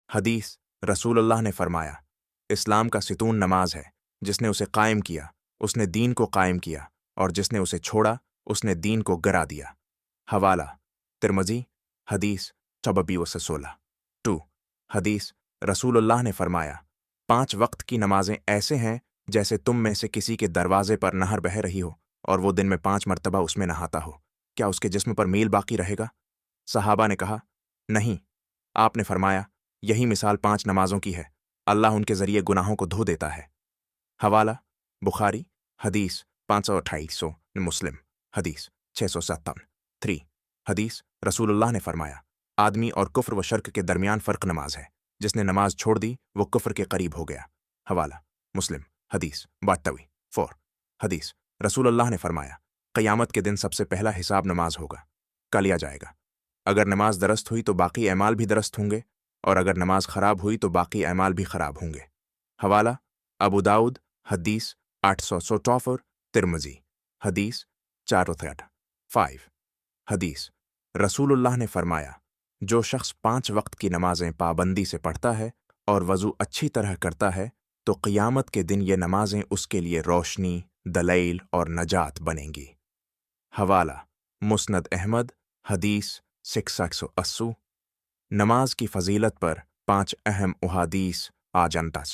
حدیث رسول نے فرمایا، اسلام کا ستون نماز ہے، جس نے اسے قائم کیا اس نے دین کو قائم کیا، اور جس نے اسے چھوڑا اس نے دین کو گرا دیا۔ حوالہ ترمذی حدیث 2416۔ 2 حدیث رسول اللہ نے فرمایا، 5 وقت کی نمازیں ایسے ہیں جیسے تم میں سے کسی کے دروازے پر نہر بہہ رہی ہو اور وہ دن میں 5 مرتبہ اس میں نہاتا ہو، کیا اس کے جسم پر میل باقی رہے گا؟ صحابہ نے کہا، نہیں۔ آپ نے فرمایا، یہی مثال 5 نمازوں کی ہے، اللہ ان کے ذریعے گناہوں کو دھو دیتا ہے۔ حوالہ بخاری حدیث 528، مسلم حدیث 657۔ 3 حدیث رسول اللہ نے فرمایا، آدمی اور کفر و شرک کے درمیان فرق نماز ہے، جس نے نماز چھوڑ دی وہ کفر کے قریب ہو گیا۔ حوالہ مسلم حدیث 72۔ 4 حدیث رسول اللہ نے فرمایا، قیامت کے دن سب سے پہلا حساب نماز ہوگا، کا لیا جائے گا۔ اگر نماز درست ہوئی تو باقی اعمال بھی درست ہوں گے، اور اگر نماز خراب ہوئی تو باقی اعمال بھی خراب ہوں گے۔ حوالہ ابو داؤد حدیث 874، ترمذی حدیث 463۔ 5 حدیث رسول اللہ نے فرمایا، جو شخص 5 وقت کی نمازیں پابندی سے پڑھتا ہے اور وضو اچھی طرح کرتا ہے تو قیامت کے دن یہ نمازیں اس کے لیے روشنی، دلیل اور نجات بنیں گی۔ حوالہ مسند احمد حدیث 680۔ نماز کی فضیلت پر 5 اہم احادیث آج انتس۔